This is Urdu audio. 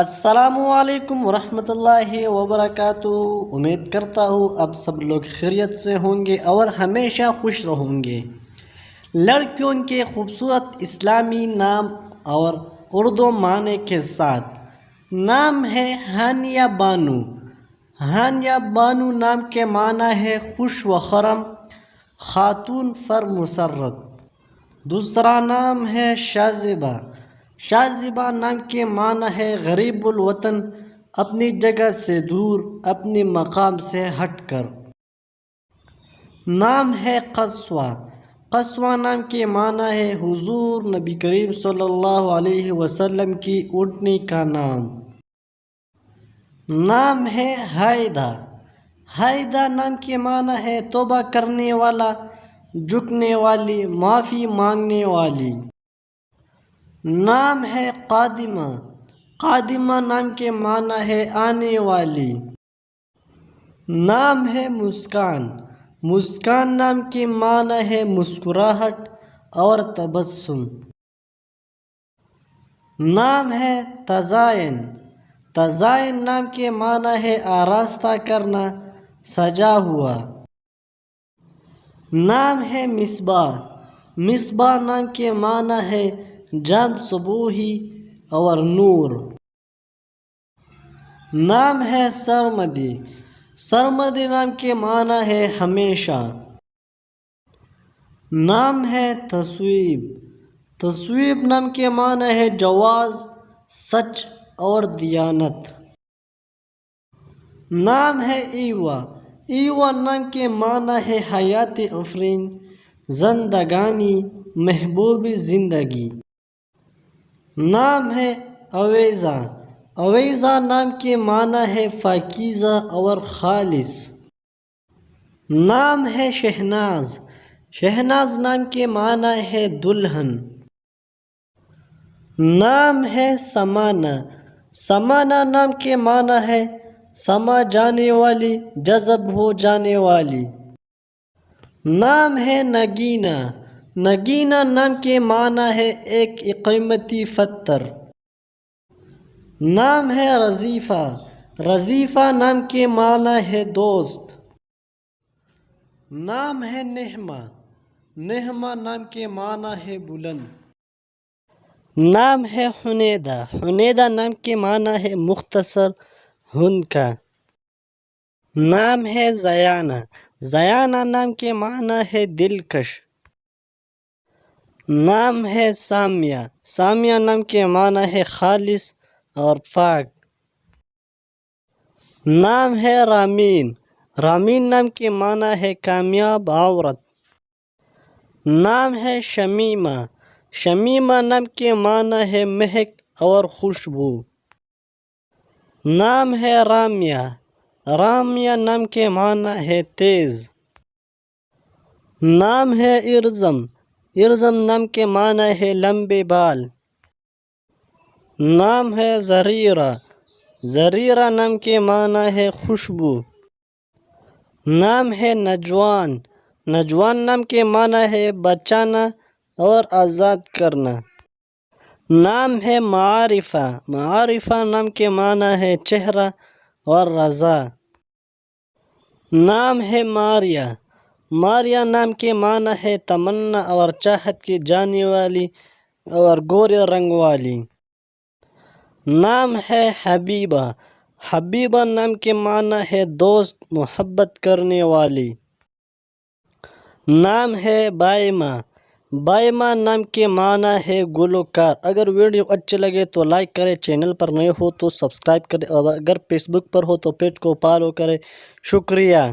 السلام علیکم ورحمۃ اللہ وبرکاتہ۔ امید کرتا ہوں اب سب لوگ خیریت سے ہوں گے اور ہمیشہ خوش رہوں گے۔ لڑکیوں کے خوبصورت اسلامی نام اور اردو معنی کے ساتھ نام ہے ہانیہ بانو۔ ہانیہ بانو نام کے معنی ہے خوش و خرم، خاتون پر مسرت۔ دوسرا نام ہے شاذبہ۔ شاذبہ نام کے معنی ہے غریب الوطن، اپنی جگہ سے دور، اپنے مقام سے ہٹ کر۔ نام ہے قصوہ۔ قصوہ نام کے معنی ہے حضور نبی کریم صلی اللہ علیہ وسلم کی اونٹنی کا نام۔ نام ہے ہائدہ۔ ہائدہ نام کے معنی ہے توبہ کرنے والا، جھکنے والی، معافی مانگنے والی۔ نام ہے قادمہ۔ قادمہ نام کے معنی ہے آنے والی۔ نام ہے مسکان۔ مسکان نام کے معنی ہے مسکراہٹ اور تبسم۔ نام ہے تزائن۔ تزائن نام کے معنی ہے آراستہ کرنا، سجا ہوا۔ نام ہے مصباح۔ مصباح نام کے معنی ہے جام صبوحی اور نور۔ نام ہے سرمدی۔ سرمدی نام کے معنی ہے ہمیشہ۔ نام ہے تصویب۔ تصویب نام کے معنی ہے جواز، سچ اور دیانت۔ نام ہے ایوا۔ ایوا نام کے معنی ہے حیات آفرین، زندگانی، محبوب زندگی۔ نام ہے اویزہ۔ اویزہ نام کے معنی ہے پاکیزہ اور خالص۔ نام ہے شہناز۔ شہناز نام کے معنی ہے دلہن۔ نام ہے سمانہ۔ سمانہ نام کے معنی ہے سما جانے والی، جذب ہو جانے والی۔ نام ہے نگینہ۔ نگینہ نام کے معنی ہے ایک قیمتی پتھر۔ نام ہے رضیفہ۔ رضیفہ نام کے معنی ہے دوست۔ نام ہے نہمہ۔ نہمہ نام کے معنی ہے بلند۔ نام ہے حنیدہ۔ حنیدہ نام کے معنی ہے مختصر، ہند کا۔ نام ہے زیانہ۔ زیانہ نام کے معنی ہے دلکش۔ نام ہے سامیہ۔ سامیہ نام کے معنی ہے خالص اور پاک۔ نام ہے رامین۔ رامین نام کے معنی ہے کامیاب عورت۔ نام ہے شمیمہ۔ شمیمہ نام کے معنی ہے مہک اور خوشبو۔ نام ہے رامیہ۔ رامیہ نام کے معنی ہے تیز۔ نام ہے ارزم۔ ارزم نام کے معنی ہے لمبے بال۔ نام ہے زریرہ۔ زریرہ نام کے معنی ہے خوشبو۔ نام ہے نجوان۔ نجوان نام کے معنی ہے بچانا اور آزاد کرنا۔ نام ہے معارفہ۔ معارفہ نام کے معنی ہے چہرہ اور رضا۔ نام ہے ماریہ۔ ماریہ نام کے معنی ہے تمنا اور چاہت کی جانے والی اور گورے رنگ والی۔ نام ہے حبیبہ۔ حبیبہ نام کے معنی ہے دوست، محبت کرنے والی۔ نام ہے بائمہ۔ بائمہ نام کے معنی ہے گلوکار۔ اگر ویڈیو اچھے لگے تو لائک کریں، چینل پر نئے ہو تو سبسکرائب کریں، اور اگر فیس بک پر ہو تو پیج کو فالو کریں۔ شکریہ۔